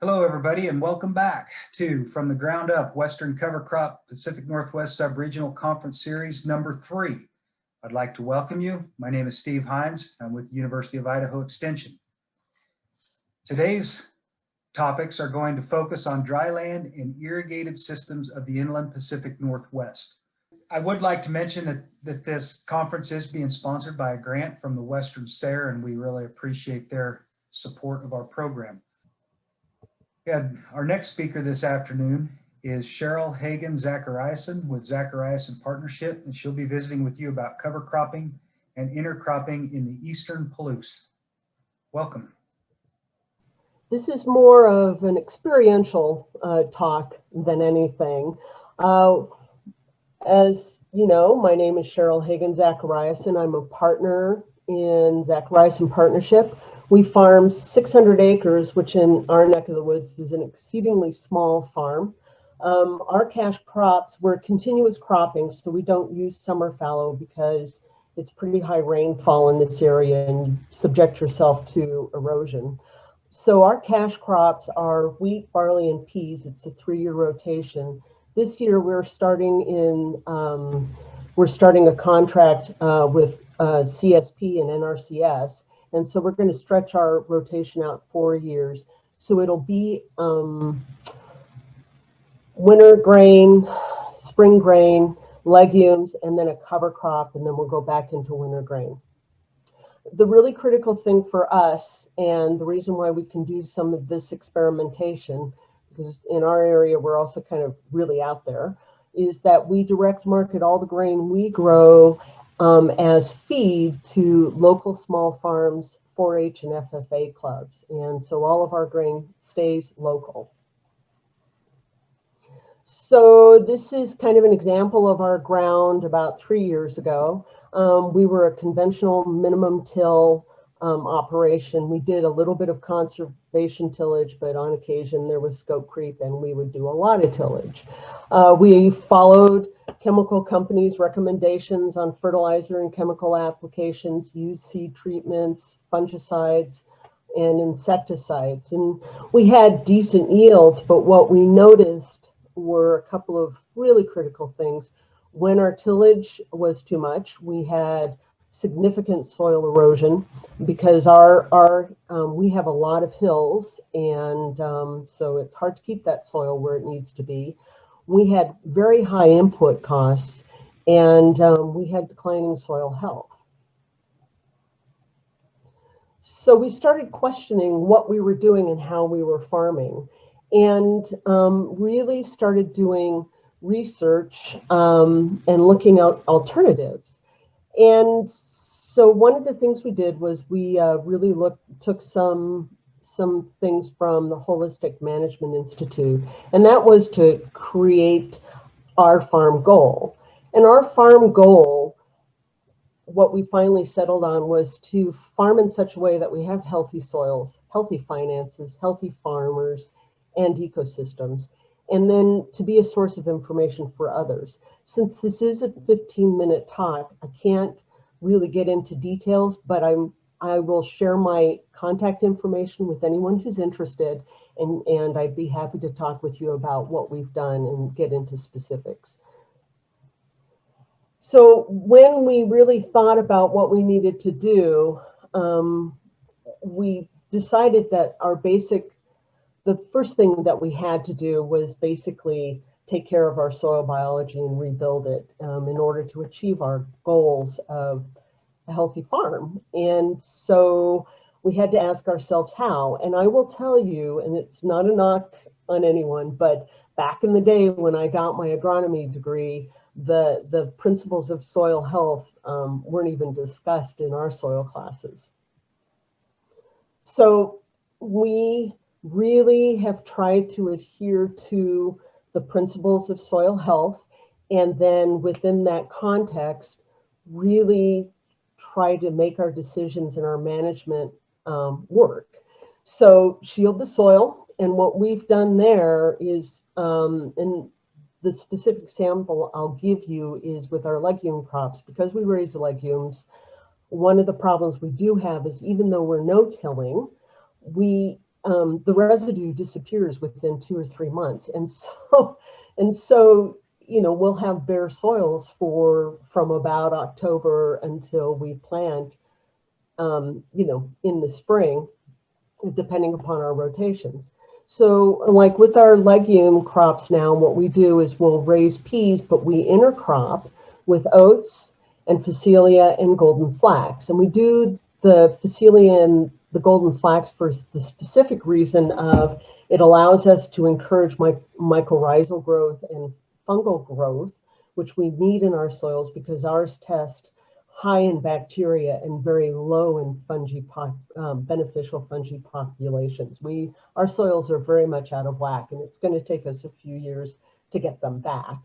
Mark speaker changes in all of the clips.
Speaker 1: Hello, everybody, and welcome back to From the Ground Up, Western Cover Crop Pacific Northwest Subregional Conference Series number 3. I'd like to welcome you. My name is Steve Hines. I'm with the University of Idaho Extension. Today's topics are going to focus on dryland and irrigated systems of the inland Pacific Northwest. I would like to mention that this conference is being sponsored by a grant from the Western SARE, and we really appreciate their support of our program. Our next speaker this afternoon is Sheryl Hagen-Zakarison with Zakarison Partnership, and she'll be visiting with you about cover cropping and intercropping in the eastern Palouse. Welcome.
Speaker 2: This is more of an experiential talk than anything. As you know, my name is Sheryl Hagen-Zakarison. I'm a partner in Zakarison Partnership. We farm 600 acres, which in our neck of the woods is an exceedingly small farm. Our cash crops, we're continuous cropping, so we don't use summer fallow because it's pretty high rainfall in this area and you subject yourself to erosion. So our cash crops are wheat, barley, and peas. It's a 3-year rotation. This year we're starting a contract with CSP and NRCS. And so we're going to stretch our rotation out 4 years. So it'll be winter grain, spring grain, legumes, and then a cover crop, and then we'll go back into winter grain. The really critical thing for us, and the reason why we can do some of this experimentation, because in our area we're also kind of really out there, is that we direct market all the grain we grow as feed to local small farms, 4-H and FFA clubs. And so all of our grain stays local. So this is kind of an example of our ground about 3 years ago. We were a conventional minimum till operation. We did a little bit of conservation tillage, but on occasion there was scope creep and we would do a lot of tillage. We followed chemical companies' recommendations on fertilizer and chemical applications, used seed treatments, fungicides, and insecticides. And we had decent yields, but what we noticed were a couple of really critical things. When our tillage was too much, we had significant soil erosion because we have a lot of hills, and so it's hard to keep that soil where it needs to be. We had very high input costs, and we had declining soil health. So we started questioning what we were doing and how we were farming, and really started doing research and looking at alternatives. And so one of the things we did was we really took some things from the Holistic Management Institute, and that was to create our farm goal. And our farm goal, what we finally settled on, was to farm in such a way that we have healthy soils, healthy finances, healthy farmers, and ecosystems, and then to be a source of information for others. Since this is a 15-minute talk, I can't really get into details, but I will share my contact information with anyone who's interested, and I'd be happy to talk with you about what we've done and get into specifics. So when we really thought about what we needed to do, we decided that the first thing that we had to do was basically take care of our soil biology and rebuild it in order to achieve our goals of a healthy farm. And so we had to ask ourselves how. And I will tell you, and it's not a knock on anyone, but back in the day when I got my agronomy degree, the principles of soil health weren't even discussed in our soil classes. So we really have tried to adhere to the principles of soil health, and then within that context, really try to make our decisions and our management work. So shield the soil, and what we've done there is, and the specific sample I'll give you is with our legume crops. Because we raise legumes, one of the problems we do have is even though we're no-tilling, we the residue disappears within 2 or 3 months. And so, we'll have bare soils from about October until we plant, in the spring, depending upon our rotations. So like with our legume crops now, what we do is we'll raise peas, but we intercrop with oats and phacelia and golden flax. And we do the phacelia and the golden flax for the specific reason of it allows us to encourage mycorrhizal growth and fungal growth, which we need in our soils because ours test high in bacteria and very low in beneficial fungi populations. Our soils are very much out of whack, and it's going to take us a few years to get them back.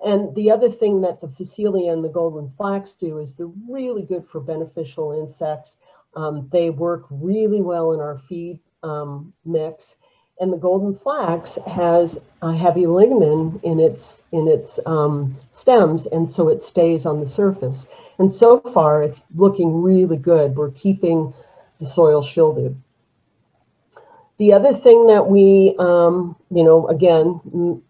Speaker 2: And the other thing that the phacelia and the golden flax do is they're really good for beneficial insects. They work really well in our feed mix. And the golden flax has a heavy lignin in its stems, and so it stays on the surface. And so far, it's looking really good. We're keeping the soil shielded. The other thing that we, again,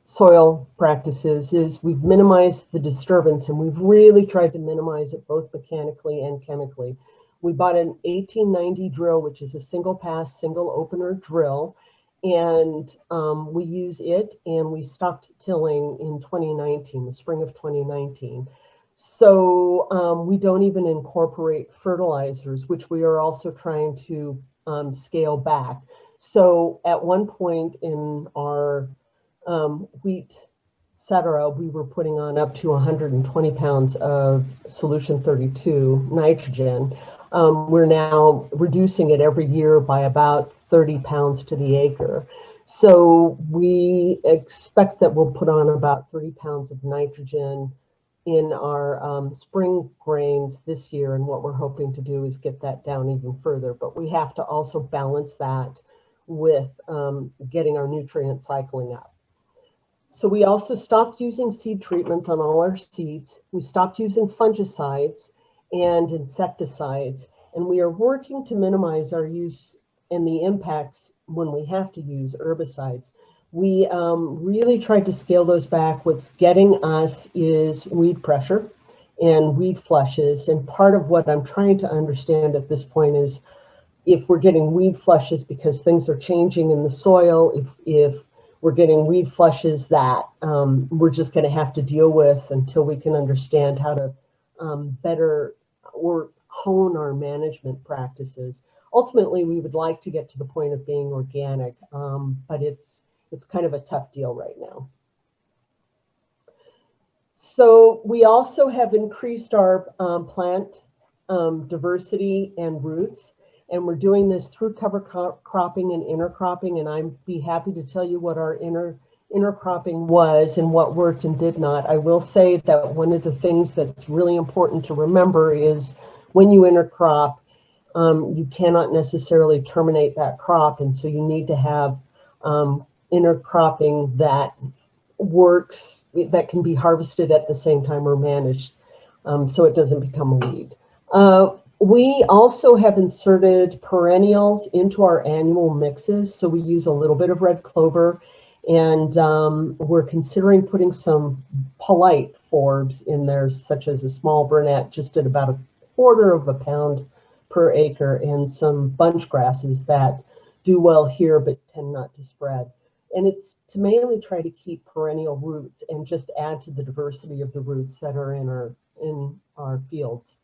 Speaker 2: soil practices is we've minimized the disturbance, and we've really tried to minimize it both mechanically and chemically. We bought an 1890 drill, which is a single pass, single opener drill. And we use it, and we stopped tilling in 2019, the spring of 2019. So we don't even incorporate fertilizers, which we are also trying to scale back. So at one point in our wheat, etc., we were putting on up to 120 pounds of solution 32 nitrogen. We're now reducing it every year by about 30 pounds to the acre. So we expect that we'll put on about 30 pounds of nitrogen in our spring grains this year. And what we're hoping to do is get that down even further. But we have to also balance that with getting our nutrient cycling up. So we also stopped using seed treatments on all our seeds. We stopped using fungicides and insecticides. And we are working to minimize our use and the impacts when we have to use herbicides. We really tried to scale those back. What's getting us is weed pressure and weed flushes. And part of what I'm trying to understand at this point is if we're getting weed flushes because things are changing in the soil, if we're getting weed flushes that we're just going to have to deal with until we can understand how to better or hone our management practices. Ultimately, we would like to get to the point of being organic, but it's kind of a tough deal right now. So we also have increased our plant diversity and roots, and we're doing this through cover cropping and intercropping, and I'd be happy to tell you what our intercropping was and what worked and did not. I will say that one of the things that's really important to remember is when you intercrop, you cannot necessarily terminate that crop, and so you need to have intercropping that works, that can be harvested at the same time or managed, so it doesn't become a weed. We also have inserted perennials into our annual mixes, so we use a little bit of red clover, and we're considering putting some polite forbs in there, such as a small burnet, just at about 1/4 of a pound per acre, and some bunch grasses that do well here but tend not to spread. And it's to mainly try to keep perennial roots and just add to the diversity of the roots that are in our fields.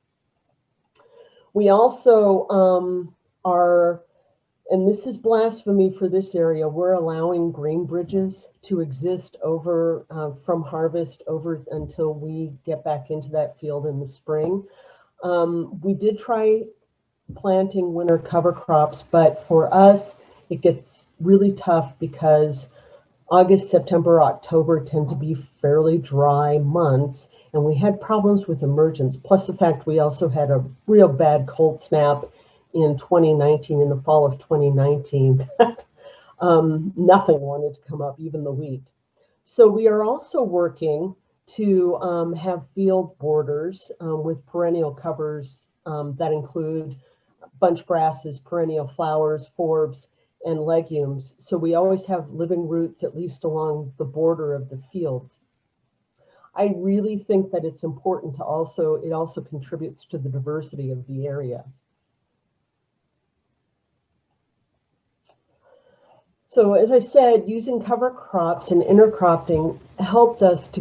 Speaker 2: We also are, and this is blasphemy for this area, we're allowing grain bridges to exist over from harvest over until we get back into that field in the spring. We did try planting winter cover crops, but for us, it gets really tough because August, September, October tend to be fairly dry months, and we had problems with emergence. Plus the fact we also had a real bad cold snap in 2019, in the fall of 2019, that nothing wanted to come up, even the wheat. So we are also working to have field borders with perennial covers that include bunch grasses, perennial flowers, forbs, and legumes. So we always have living roots at least along the border of the fields. I really think that it's important to it also contributes to the diversity of the area. So as I said, using cover crops and intercropping helped us to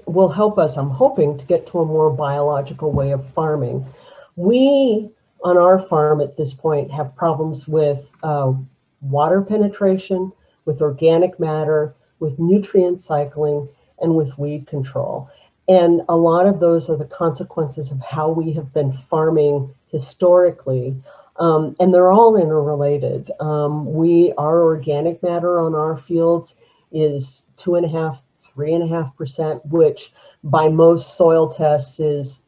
Speaker 2: will help us, I'm hoping, to get to a more biological way of farming. We, on our farm at this point, have problems with water penetration, with organic matter, with nutrient cycling, and with weed control. And a lot of those are the consequences of how we have been farming historically. And they're all interrelated. Our organic matter on our fields is 2.5, 3.5%, which by most soil tests is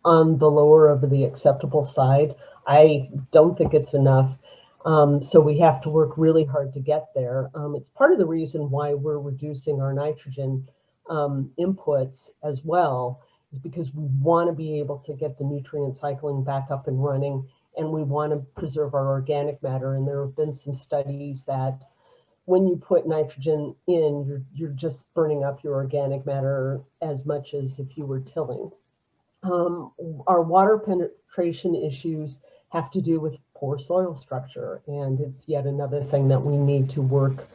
Speaker 2: on the lower of the acceptable side. I don't think it's enough. So we have to work really hard to get there. It's part of the reason why we're reducing our nitrogen inputs as well, is because we want to be able to get the nutrient cycling back up and running, and we want to preserve our organic matter. And there have been some studies that when you put nitrogen in, you're just burning up your organic matter as much as if you were tilling. Our water penetration issues have to do with poor soil structure, and it's yet another thing that we need to work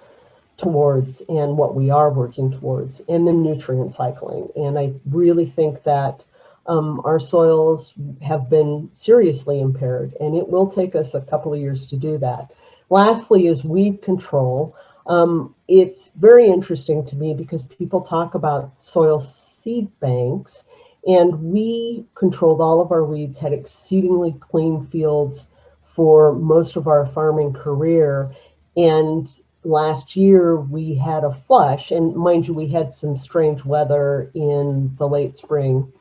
Speaker 2: towards, and what we are working towards, and the nutrient cycling. And I really think that our soils have been seriously impaired, and it will take us a couple of years to do that. Lastly is weed control. It's very interesting to me because people talk about soil seed banks, and we controlled all of our weeds, had exceedingly clean fields for most of our farming career. And last year we had a flush, and mind you, we had some strange weather in the late spring,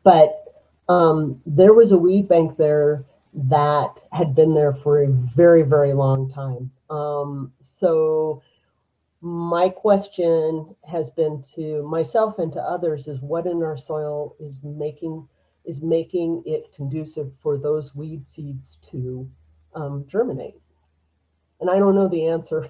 Speaker 2: but there was a weed bank there that had been there for a very, very long time. So my question has been to myself and to others is what in our soil is making it conducive for those weed seeds to germinate? And I don't know the answer.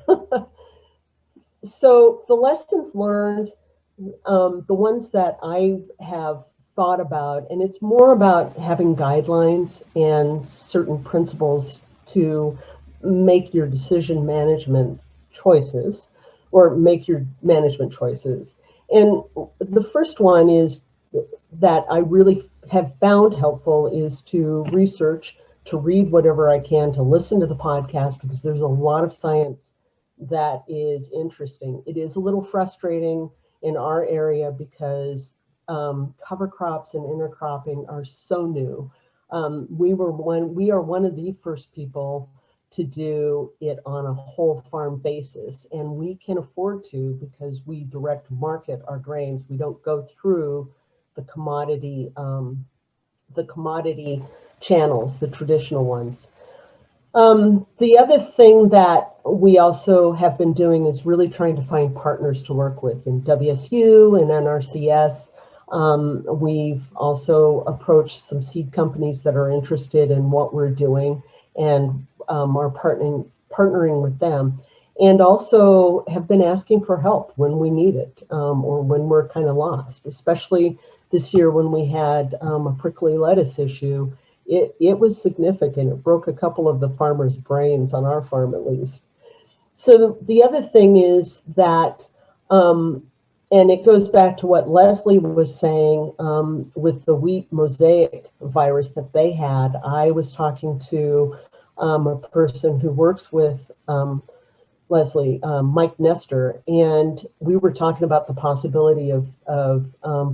Speaker 2: So the lessons learned, the ones that I have thought about, and it's more about having guidelines and certain principles to make your decision management choices, or make your management choices. And the first one is that I really have found helpful is to research, to read whatever I can, to listen to the podcast, because there's a lot of science that is interesting. It is a little frustrating in our area because cover crops and intercropping are so new. We are one of the first people to do it on a whole farm basis, and we can afford to because we direct market our grains. We don't go through the commodity channels, the traditional ones. The other thing that we also have been doing is really trying to find partners to work with in WSU and NRCS. We've also approached some seed companies that are interested in what we're doing, and are partnering with them, and also have been asking for help when we need it, or when we're kind of lost, especially this year when we had a prickly lettuce issue. It was significant. It broke a couple of the farmers' brains on our farm, at least. So the other thing is that, and it goes back to what Leslie was saying with the wheat mosaic virus that they had. I was talking to a person who works with Leslie, Mike Nestor, and we were talking about the possibility of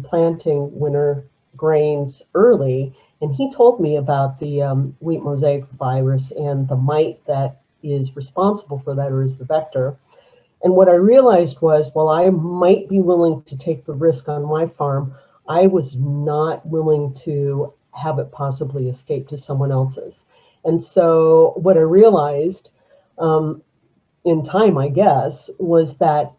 Speaker 2: planting winter grains early. And he told me about the wheat mosaic virus and the mite that is responsible for that, or is the vector. And what I realized was, while I might be willing to take the risk on my farm, I was not willing to have it possibly escape to someone else's. And so what I realized in time, I guess, was that,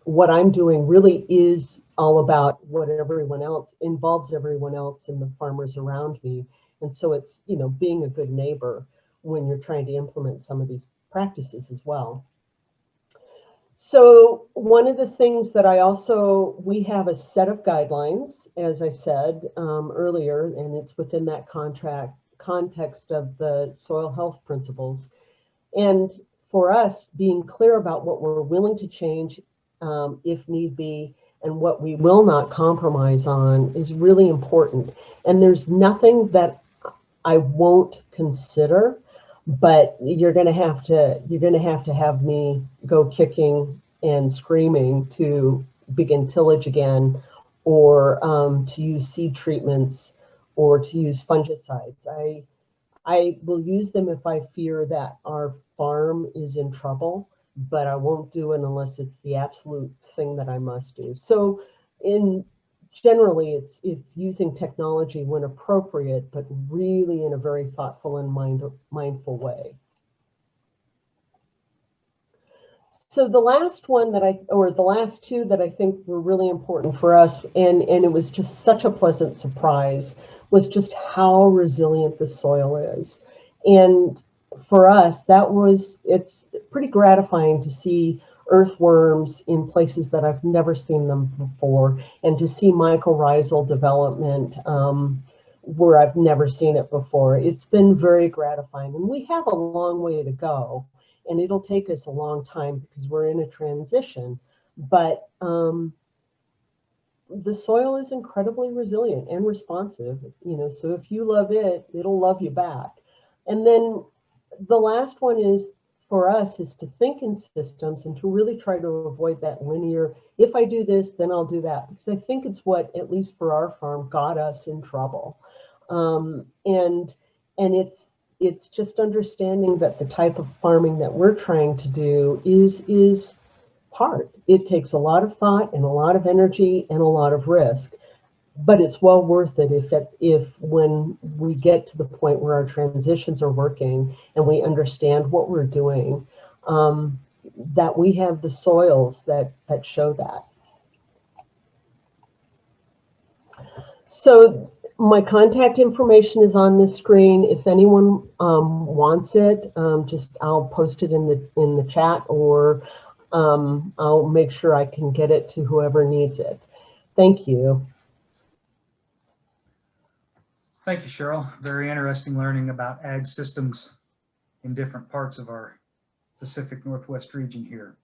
Speaker 2: what I'm doing really is all about what everyone else involves, everyone else and the farmers around me. And so it's, being a good neighbor. when you're trying to implement some of these practices as well. So one of the things that we have a set of guidelines, as I said earlier, and it's within that context of the soil health principles. And for us, being clear about what we're willing to change if need be, and what we will not compromise on is really important. And there's nothing that I won't consider, but you're going to have to have me go kicking and screaming to begin tillage again, or to use seed treatments, or to use fungicides. I will use them if I fear that our farm is in trouble, but I won't do it unless it's the absolute thing that I must do. So generally it's using technology when appropriate, but really in a very thoughtful and mindful way. So the last the last two that I think were really important for us, and it was just such a pleasant surprise, was just how resilient the soil is. And for us, it's pretty gratifying to see earthworms in places that I've never seen them before, and to see mycorrhizal development where I've never seen it before. It's been very gratifying, and we have a long way to go. And it'll take us a long time because we're in a transition, but the soil is incredibly resilient and responsive, so if you love it, it'll love you back. And then the last one is, for us, is to think in systems and to really try to avoid that linear, if I do this, then I'll do that, because I think it's what, at least for our farm, got us in trouble. And it's just understanding that the type of farming that we're trying to do is hard. It takes a lot of thought and a lot of energy and a lot of risk, but it's well worth it if when we get to the point where our transitions are working and we understand what we're doing, that we have the soils that show that. So my contact information is on this screen. If anyone wants it, I'll post it in the chat, or I'll make sure I can get it to whoever needs it. Thank you.
Speaker 1: Thank you, Sheryl. Very interesting learning about ag systems in different parts of our Pacific Northwest region here.